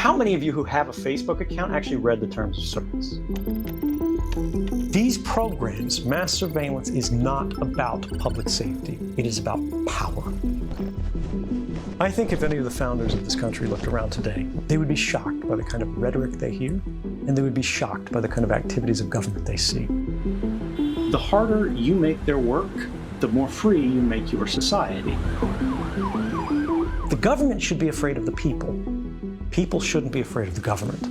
How many of you who have a Facebook account actually read the terms of service? These programs, mass surveillance, is not about public safety. It is about power. I think if any of the founders of this country looked around today, they would be shocked by the kind of rhetoric they hear, and they would be shocked by the kind of activities of government they see. The harder you make their work, the more free you make your society. The government should be afraid of the people. People shouldn't be afraid of the government.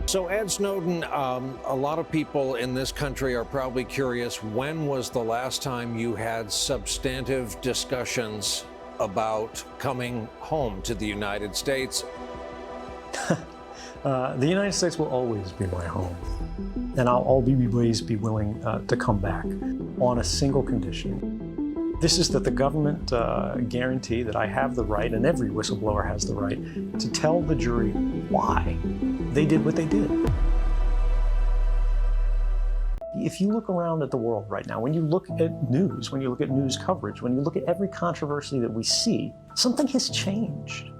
So Ed Snowden, a lot of people in this country are probably curious, when was the last time you had substantive discussions about coming home to the United States? The United States will always be my home, and I'll always be willing to come back on a single condition. This is that the government guarantee that I have the right, and every whistleblower has the right, to tell the jury why they did what they did. If you look around at the world right now, when you look at news, when you look at news coverage, when you look at every controversy that we see, something has changed.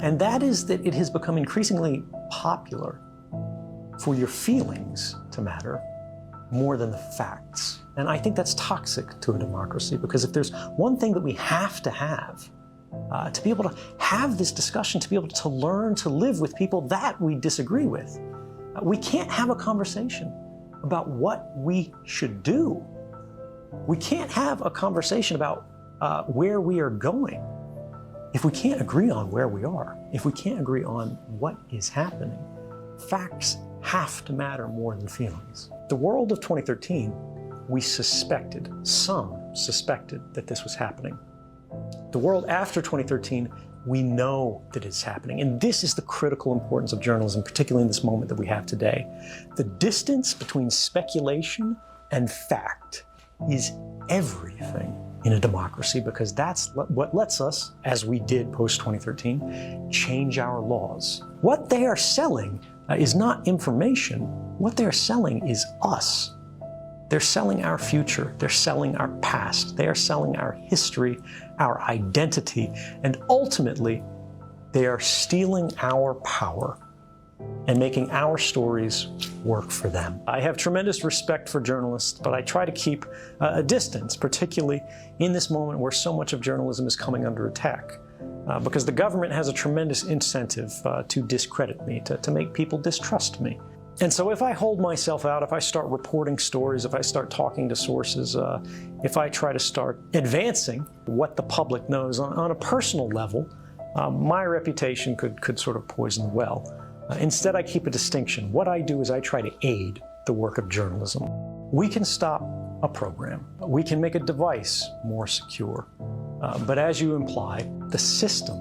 And that is that it has become increasingly popular for your feelings to matter more than the facts. And I think that's toxic to a democracy, because if there's one thing that we have to be able to have this discussion, to be able to learn to live with people that we disagree with, we can't have a conversation about what we should do. We can't have a conversation about where we are going if we can't agree on where we are, if we can't agree on what is happening. Facts have to matter more than feelings. The world of 2013, some suspected that this was happening. The world after 2013, we know that it's happening. And this is the critical importance of journalism, particularly in this moment that we have today. The distance between speculation and fact is everything in a democracy, because that's what lets us, as we did post-2013, change our laws. What they are selling is not information. What they're selling is us. They're selling our future. They're selling our past. They are selling our history, our identity, and ultimately, they are stealing our power and making our stories work for them. I have tremendous respect for journalists, but I try to keep a distance, particularly in this moment where so much of journalism is coming under attack. Because the government has a tremendous incentive to discredit me, to make people distrust me. And so if I hold myself out, if I start reporting stories, if I start talking to sources, if I try to start advancing what the public knows on a personal level, my reputation could sort of poison the well. Instead, I keep a distinction. What I do is I try to aid the work of journalism. We can stop a program. We can make a device more secure. But as you imply, the system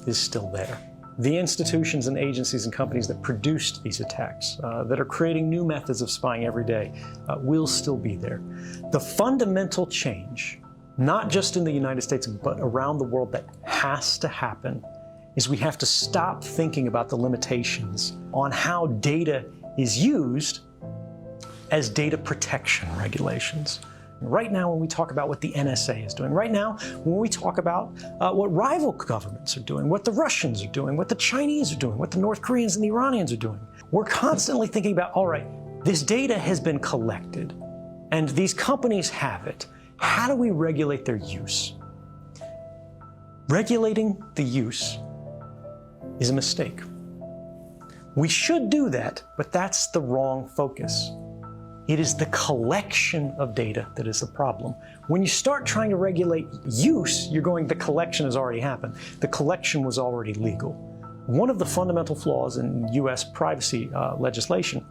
is still there. The institutions and agencies and companies that produced these attacks, that are creating new methods of spying every day, will still be there. The fundamental change, not just in the United States, but around the world, that has to happen is we have to stop thinking about the limitations on how data is used as data protection regulations. Right now, when we talk about what the NSA is doing, right now, when we talk about what rival governments are doing, what the Russians are doing, what the Chinese are doing, what the North Koreans and the Iranians are doing, we're constantly thinking about, all right, this data has been collected, and these companies have it. How do we regulate their use? Regulating the use is a mistake. We should do that, but that's the wrong focus. It is the collection of data that is the problem. When you start trying to regulate use, you're going, the collection has already happened. The collection was already legal. One of the fundamental flaws in US privacy legislation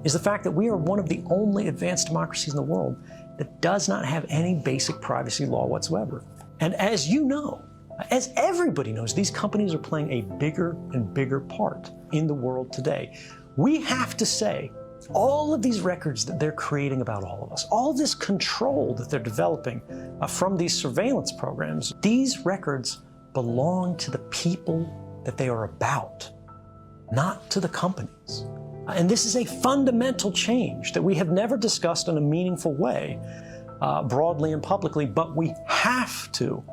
is the fact that we are one of the only advanced democracies in the world that does not have any basic privacy law whatsoever. And as you know, as everybody knows, these companies are playing a bigger and bigger part in the world today. We have to say, all of these records that they're creating about all of us, all this control that they're developing from these surveillance programs, these records belong to the people that they are about, not to the companies. And this is a fundamental change that we have never discussed in a meaningful way, broadly and publicly, but we have to,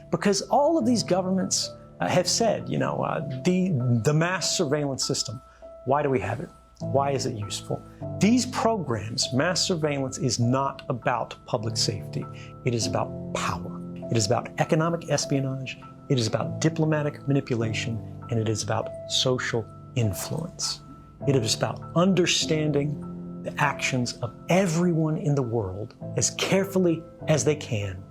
because all of these governments have said, the mass surveillance system, why do we have it? Why is it useful? These programs, mass surveillance, is not about public safety. It is about power. It is about economic espionage. It is about diplomatic manipulation, and it is about social influence. It is about understanding the actions of everyone in the world as carefully as they can,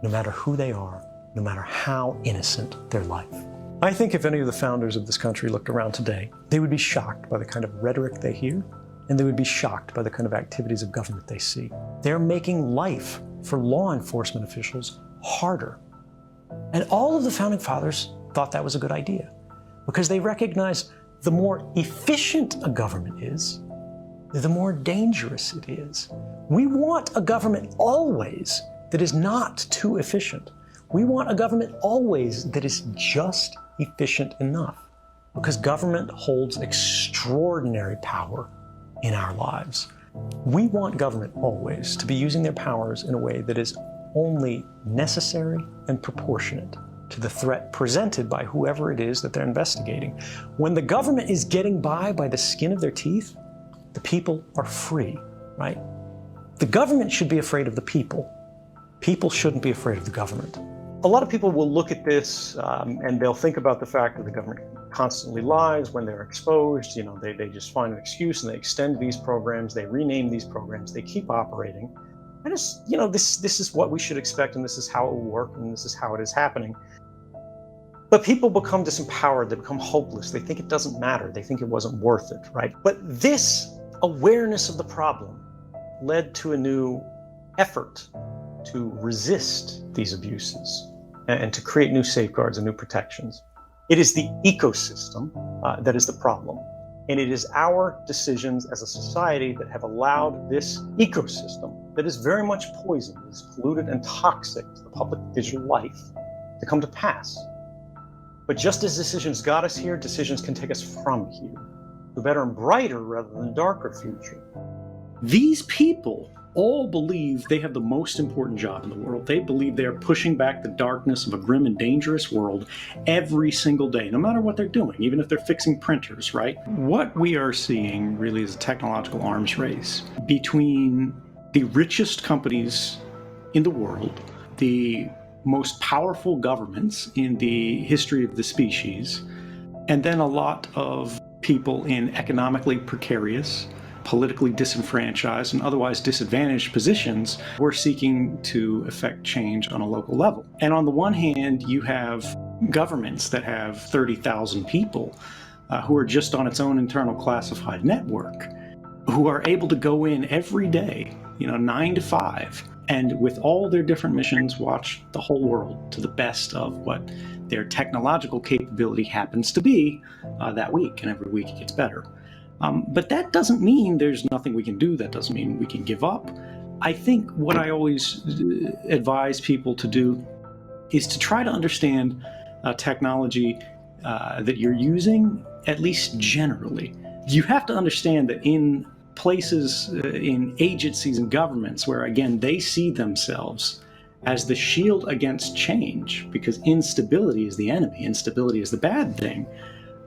no matter who they are, no matter how innocent their life. I think if any of the founders of this country looked around today, they would be shocked by the kind of rhetoric they hear, and they would be shocked by the kind of activities of government they see. They're making life for law enforcement officials harder. And all of the founding fathers thought that was a good idea, because they recognize the more efficient a government is, the more dangerous it is. We want a government always that is not too efficient. We want a government always that is just efficient enough, because government holds extraordinary power in our lives. We want government always to be using their powers in a way that is only necessary and proportionate to the threat presented by whoever it is that they're investigating. When the government is getting by the skin of their teeth, the people are free, right? The government should be afraid of the people. People shouldn't be afraid of the government. A lot of people will look at this and they'll think about the fact that the government constantly lies when they're exposed. They just find an excuse and they extend these programs, they rename these programs, they keep operating. And this is what we should expect, and this is how it will work, and this is how it is happening. But people become disempowered, they become hopeless, they think it doesn't matter, they think it wasn't worth it, right? But this awareness of the problem led to a new effort to resist these abuses and to create new safeguards and new protections. It is the ecosystem that is the problem. And it is our decisions as a society that have allowed this ecosystem that is very much poisoned, is polluted and toxic to the public digital life to come to pass. But just as decisions got us here, decisions can take us from here to a better and brighter rather than darker future. These people all believe they have the most important job in the world. They believe they are pushing back the darkness of a grim and dangerous world every single day, no matter what they're doing, even if they're fixing printers, right? What we are seeing really is a technological arms race between the richest companies in the world, the most powerful governments in the history of the species, and then a lot of people in economically precarious, politically disenfranchised, and otherwise disadvantaged positions who are seeking to effect change on a local level. And on the one hand, you have governments that have 30,000 people who are just on its own internal classified network, who are able to go in every day, 9 to 5, and with all their different missions, watch the whole world to the best of what their technological capability happens to be that week, and every week it gets better. But that doesn't mean there's nothing we can do. That doesn't mean we can give up. I think what I always advise people to do is to try to understand technology that you're using, at least generally. You have to understand that in places, in agencies and governments where, again, they see themselves as the shield against change, because instability is the enemy, instability is the bad thing,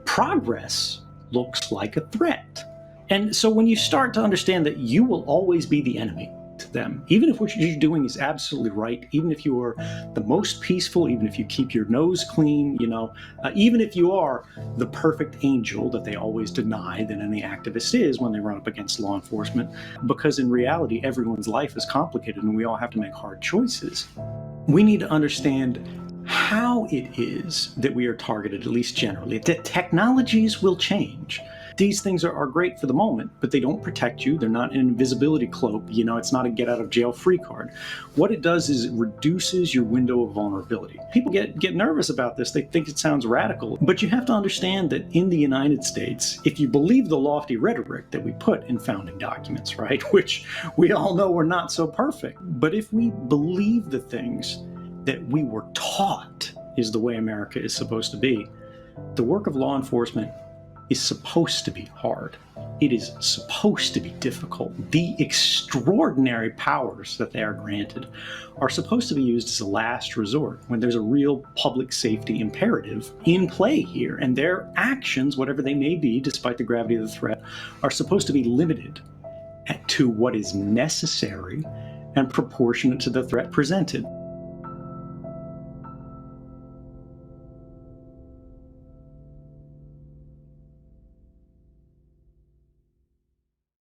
progress looks like a threat. And so when you start to understand that you will always be the enemy to them, even if what you're doing is absolutely right, even if you are the most peaceful, even if you keep your nose clean, even if you are the perfect angel that they always deny that any activist is when they run up against law enforcement, because in reality, everyone's life is complicated and we all have to make hard choices. We need to understand how it is that we are targeted, at least generally, that technologies will change. These things are great for the moment, but they don't protect you. They're not an invisibility cloak. It's not a get out of jail free card. What it does is it reduces your window of vulnerability. People get nervous about this. They think it sounds radical, but you have to understand that in the United States, if you believe the lofty rhetoric that we put in founding documents, right, which we all know are not so perfect, but if we believe the things that we were taught is the way America is supposed to be, the work of law enforcement is supposed to be hard. It is supposed to be difficult. The extraordinary powers that they are granted are supposed to be used as a last resort when there's a real public safety imperative in play here. And their actions, whatever they may be, despite the gravity of the threat, are supposed to be limited to what is necessary and proportionate to the threat presented.